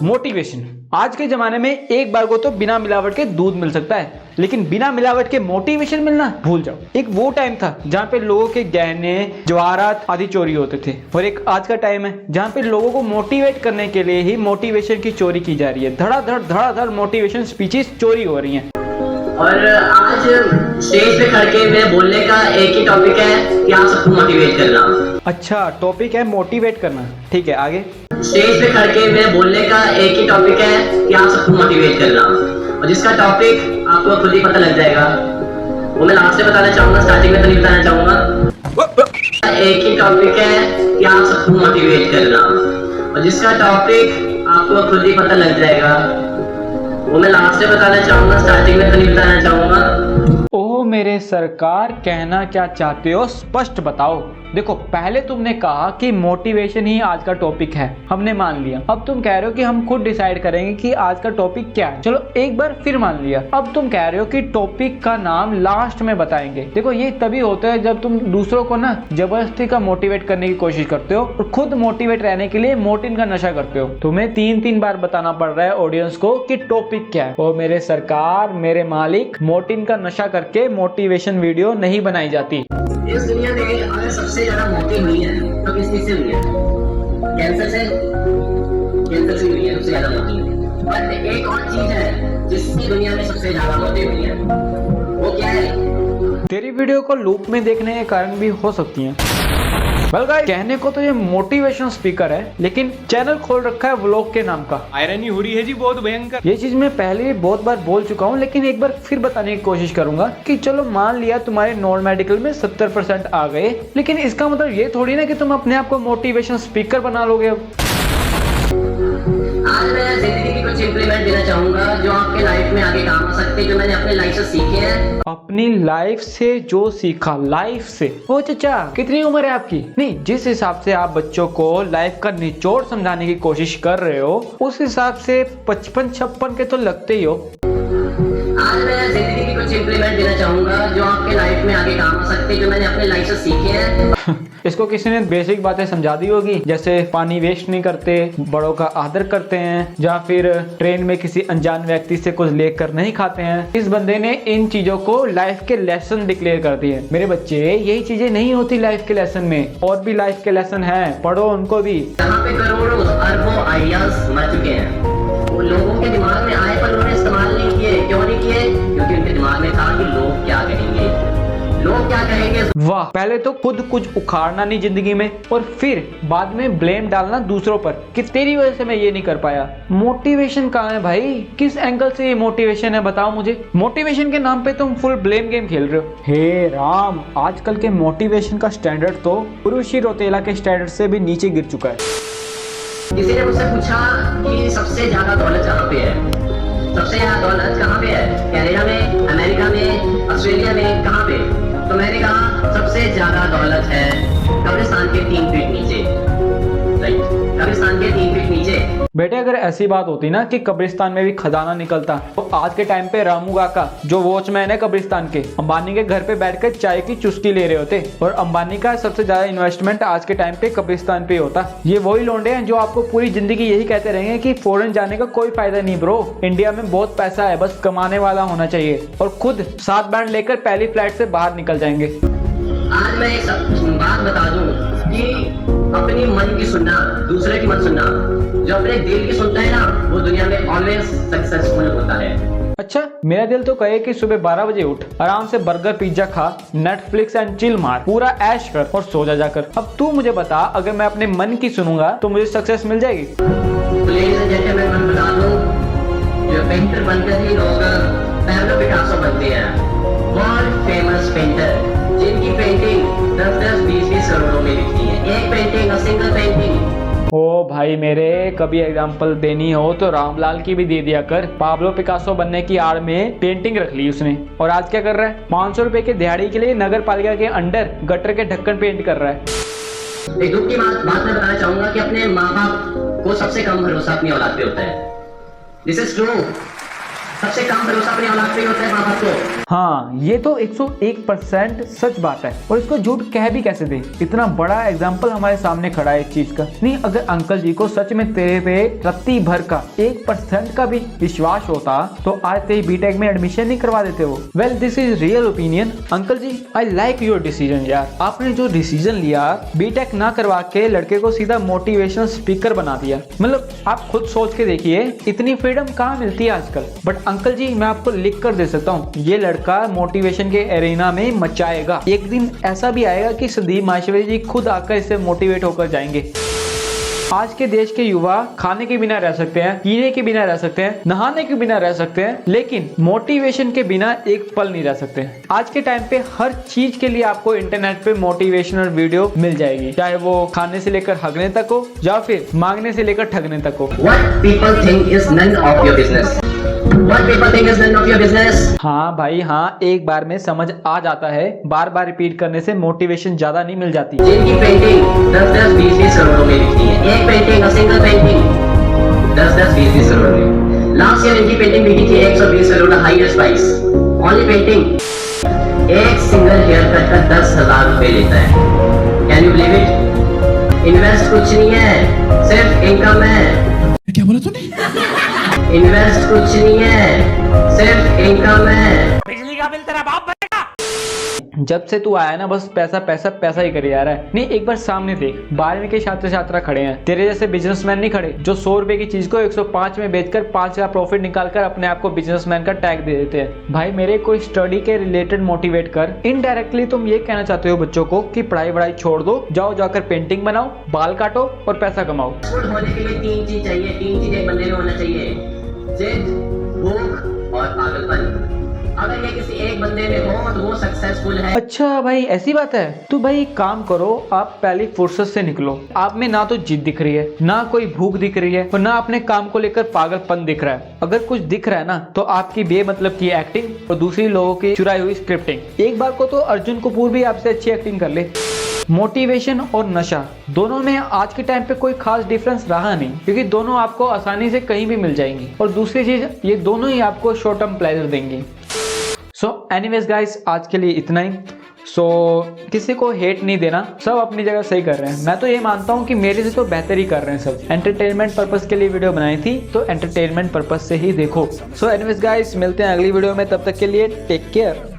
Motivation. आज के जमाने में एक बार को तो बिना मिलावट के दूध मिल सकता है, लेकिन बिना मिलावट के मोटिवेशन मिलना भूल जाओ। एक वो टाइम था जहाँ पे लोगों के गहने जवाहरात आदि चोरी होते थे, और एक आज का टाइम है जहाँ पे लोगों को मोटिवेट करने के लिए ही मोटिवेशन की चोरी की जा रही है। धड़ाधड़ मोटिवेशन स्पीचेस चोरी हो रही हैं। और आज स्टेज पे खड़ के मेरे बोलने का एक ही टॉपिक है कि आप सबको मोटिवेट करना। अच्छा, टॉपिक है मोटिवेट करना, ठीक है, आगे। स्टेज पे खड़ के मेरे बोलने का एक ही टॉपिक है कि आप सबको मोटिवेट करना, और जिसका टॉपिक आपको खुद ही पता लग जाएगा। वो मैं लास्ट में बताना चाहूंगा, स्टार्टिंग में तो नहीं बताना चाहूंगा। एक ही टॉपिक है कि आप सबको मोटिवेट करना, और जिसका टॉपिक आपको खुद ही पता लग जाएगा। वो मैं लास्ट में बताना चाहूंगा, स्टार्टिंग में तो नहीं बताना चाहूंगा। ओ मेरे सरकार, कहना क्या चाहते हो स्पष्ट बताओ। देखो, पहले तुमने कहा कि मोटिवेशन ही आज का टॉपिक है, हमने मान लिया। अब तुम कह रहे हो कि हम खुद डिसाइड करेंगे कि आज का टॉपिक क्या है। चलो एक बार फिर मान लिया। अब तुम कह रहे हो कि टॉपिक का नाम लास्ट में बताएंगे। देखो, ये तभी होता है जब तुम दूसरों को ना जबरदस्ती का मोटिवेट करने की कोशिश करते हो और खुद मोटिवेट रहने के लिए मोर्टिन का नशा करते हो। तुम्हें 3 बार बताना पड़ रहा है ऑडियंस को कि टॉपिक क्या है। ओ मेरे सरकार, मेरे मालिक, मोर्टिन का नशा करके मोटिवेशन वीडियो नहीं बनाई जाती। इस दुनिया में अगर सबसे ज्यादा मौतें हुई हैं तो किस चीज से हुई है? कैंसर से। कैंसर से हुई है सबसे ज्यादा मौतें। बट एक और चीज है जिसकी दुनिया में सबसे ज्यादा मौतें हुई हैं, वो क्या है? तेरी वीडियो को लूप में देखने के कारण भी हो सकती हैं। वेल गाइस, कहने को तो ये मोटिवेशन स्पीकर है, लेकिन चैनल खोल रखा है व्लॉग के नाम का। आयरनी हो रही है जी बहुत भयंकर। ये चीज मैं पहले भी बहुत बार बोल चुका हूँ, लेकिन एक बार फिर बताने की कोशिश करूंगा कि चलो मान लिया तुम्हारे नॉन मेडिकल में 70% आ गए, लेकिन इसका मतलब ये थोड़ी ना कि तुम अपने आप को मोटिवेशन स्पीकर बना लोगे। अब आज मैं जिंदगी की कुछ इंप्लीमेंट देना चाहूंगा जो आपके लाइफ में आगे काम आ सकते हैं, जो मैंने अपने लाइफ से सीखे हैं। अपनी लाइफ से जो सीखा, लाइफ से। ओ चाचा, कितनी उम्र है आपकी? नहीं, जिस हिसाब से आप बच्चों को लाइफ का निचोड़ समझाने की कोशिश कर रहे हो, उस हिसाब से 55-56 के तो लगते ही हो। आज मैं जिंदगी की कुछ इंप्लीमेंट देना चाहूंगा जो आपके लाइफ में आगे काम आ सकते हैं, जो मैंने अपने लाइफ से सीखे हैं। इसको किसी ने बेसिक बातें समझा दी होगी, जैसे पानी वेस्ट नहीं करते, बड़ों का आदर करते हैं, या फिर ट्रेन में किसी अनजान व्यक्ति से कुछ लेकर नहीं खाते हैं। इस बंदे ने इन चीजों को लाइफ के लेसन डिक्लेयर कर दिए। मेरे बच्चे, यही चीजें नहीं होती लाइफ के लेसन में, और भी लाइफ के लेसन हैं, पढ़ो उनको भी। यहाँ पे करोड़ों अरबों आइडियाज मर चुके हैं, वो लोगों के दिमाग में आए पर उन्होंने इस्तेमाल नहीं किए। क्यों नहीं किए? क्योंकि उनके दिमाग में था कि लोग क्या कहेंगे, लोग क्या कहेंगे। वाह, पहले तो खुद कुछ उखाड़ना नहीं जिंदगी में, और फिर बाद में ब्लेम डालना दूसरों पर कि तेरी वजह से मैं ये नहीं कर पाया। मोटिवेशन कहाँ है भाई? किस एंगल से ये मोटिवेशन है, बताओ मुझे। मोटिवेशन के नाम पे तुम फुल ब्लेम गेम खेल रहे हो। हे राम, आजकल के मोटिवेशन का स्टैंडर्ड तो पुरुषी रौतेला के स्टैंडर्ड से भी नीचे गिर चुका है। किसी ने मुझसे पूछा कि सबसे ज्यादा दौलत कहाँ पे है? सबसे ज्यादा दौलत कहाँ पे है? कनाडा में, अमेरिका में, ऑस्ट्रेलिया में, कहाँ पे? तो मैंने कहा सबसे ज्यादा दौलत है कब्रिस्तान के 3 फीट नीचे। राइट, कब्रिस्तान के 3 फीट नीचे। बेटे, अगर ऐसी बात होती ना कि कब्रिस्तान में भी खजाना निकलता, तो आज के टाइम पे रामू काका, जो वॉचमैन है कब्रिस्तान के, अंबानी के घर पे बैठकर चाय की चुस्की ले रहे होते, और अंबानी का सबसे ज्यादा इन्वेस्टमेंट आज के टाइम पे कब्रिस्तान पे होता। ये वही लोंडे हैं जो आपको पूरी जिंदगी यही कहते रहेंगे कि फॉरेन जाने का कोई फायदा नहीं ब्रो, इंडिया में बहुत पैसा है, बस कमाने वाला होना चाहिए, और खुद 7 बैंड लेकर पहली फ्लाइट से बाहर निकल जाएंगे। आज मैं एक बात बता दूं कि अपनी मन की सुनना, दूसरे की मत सुनना। जो अपने दिल की सुनता है ना, वो दुनिया में ऑलवेज सक्सेसफुल होता है। अच्छा, मेरा दिल तो कहे कि सुबह 12 बजे उठ, आराम से बर्गर पिज्जा खा, नेटफ्लिक्स एंड चिल मार, पूरा ऐश कर और सो जा जाकर। अब तू मुझे बता, अगर मैं अपने मन की सुनूंगा तो मुझे सक्सेस मिल जाएगी? लेडीज एंड जेंटलमैन, मैं बता दूं, जो पेंटर बनकर ही लोग पैब्लो पिकासो बनते हैं, वर्ल्ड फेमस पेंटर, जिनकी पेंटिंग 10-10, 20-20 करोड़ों में बिकती है। एक पेंटिंग, अ सिंगल पेंटिंग। ओ भाई मेरे, कभी एग्जाम्पल देनी हो तो रामलाल की भी दे दिया कर। पाब्लो पिकासो बनने की आड़ में पेंटिंग रख ली उसने, और आज क्या कर रहा है? 500 रुपए के दिहाड़ी के लिए नगर पालिका के अंडर गटर के ढक्कन पेंट कर रहा है। एक दुख की बात मैं बताना चाहूंगा कि अपने माँ बाप को सबसे कम भरोसा अपनी औलाद पे होता है। This is true. सबसे कम भरोसा अपने औलाद पे ही होता है माँ बाप को। हाँ, ये तो 101% सच बात है और इसको झूठ कह भी कैसे दे। इतना बड़ा एग्जाम्पल हमारे सामने खड़ा है इस चीज का। नहीं, अगर अंकल जी को सच में तेरे पे रत्ती भर का 1% का भी विश्वास होता तो आज तेरी बीटेक में एडमिशन नहीं करवा देते वो। Well, this is real opinion. Uncle ji, I like your decision यार। आपने जो डिसीजन लिया बीटेक ना करवा के लड़के को सीधा मोटिवेशनल स्पीकर बना दिया। मतलब आप खुद सोच के देखिए, इतनी फ्रीडम कहाँ मिलती है आजकल। बट अंकल जी, मैं आपको लिख कर दे सकता हूँ, ये लड़का मोटिवेशन के एरेना में मचाएगा। एक दिन ऐसा भी आएगा कि संदीप माहेश्वरी जी खुद आकर इससे मोटिवेट होकर जाएंगे। आज के देश के युवा खाने के बिना रह सकते हैं, पीने के बिना रह सकते हैं, नहाने के बिना रह सकते हैं, लेकिन मोटिवेशन के बिना एक पल नहीं रह सकते। आज के टाइम पे हर चीज के लिए आपको इंटरनेट पे मोटिवेशनल वीडियो मिल जाएगी, चाहे वो खाने से लेकर हगने तक हो या फिर मांगने से लेकर ठगने तक हो। What people think is none of your business. What people think is none of your business. हाँ भाई हाँ, एक बार में समझ आ जाता है, बार बार रिपीट करने से मोटिवेशन ज्यादा नहीं मिल जाती। जिनकी पेंटिंग 10-10, 20-20 करोड़ों में बिकती है, एक पेंटिंग, सिंगल पेंटिंग 10-10, 20-20 करोड़ में। लास्ट ईयर इनकी पेंटिंग बिकी थी 120 crore, highest price. Only painting. एक सिंगल हेयर कट का 10,000 रुपए लेता है। Can you believe it? Invest कुछ नहीं है, सिर्फ इनकम है। क्या बोला तूने? इन्वेस्ट कुछ नहीं है, सिर्फ इनकम है। बिजली का बिल तेरा बाप भरेगा। जब से तू आया ना, बस पैसा पैसा पैसा ही करी जा रहा है। नहीं, एक बार सामने देख, 12वीं के छात्र छात्रा खड़े हैं, तेरे जैसे बिजनेसमैन नहीं खड़े जो 100 रुपए की चीज को 105 में बेचकर 5 का प्रॉफिट निकालकर अपने आप को बिजनेसमैन का टैग दे देते हैं। भाई मेरे को स्टडी के रिलेटेड मोटिवेट कर। इनडायरेक्टली तुम ये कहना चाहते हो बच्चों को कि पढ़ाई वढ़ाई छोड़ दो, जाओ जाकर पेंटिंग बनाओ, बाल काटो और पैसा कमाओ। सक्सेसफुल होने के लिए 3 चीज चाहिए, 3 चीज एक बंदे में होना चाहिए, जिद, भूख और पागलपन। अगर ये किसी एक बंदे में हो तो वो सक्सेसफुल है। अच्छा भाई, ऐसी बात है। तो भाई एक काम करो, आप पहली फुर्सत से निकलो। आप में ना तो जिद दिख रही है, ना कोई भूख दिख रही है और ना अपने काम को लेकर पागलपन दिख रहा है। अगर कुछ दिख रहा है ना तो आपकी बेमतलब की एक्टिंग और दूसरी लोगों की चुराई हुई स्क्रिप्टिंग। एक बार को तो अर्जुन कपूर भी आपसे अच्छी एक्टिंग कर ले। मोटिवेशन और नशा दोनों में आज के टाइम पे कोई खास डिफरेंस रहा नहीं, क्योंकि दोनों आपको आसानी से कहीं भी मिल जाएंगी। और दूसरी चीज, ये दोनों ही आपको शॉर्ट टर्म प्लेजर देंगी। सो एनीवेज गाइस, आज के लिए इतना ही। किसी को हेट नहीं देना, सब अपनी जगह सही कर रहे हैं। मैं तो ये मानता हूँ कि मेरे से तो बेहतर ही कर रहे हैं सब। एंटरटेनमेंट पर्पस के लिए वीडियो बनाई थी तो एंटरटेनमेंट पर्पस से ही देखो। एनीवेज गाइस, मिलते हैं अगली वीडियो में, तब तक के लिए टेक केयर।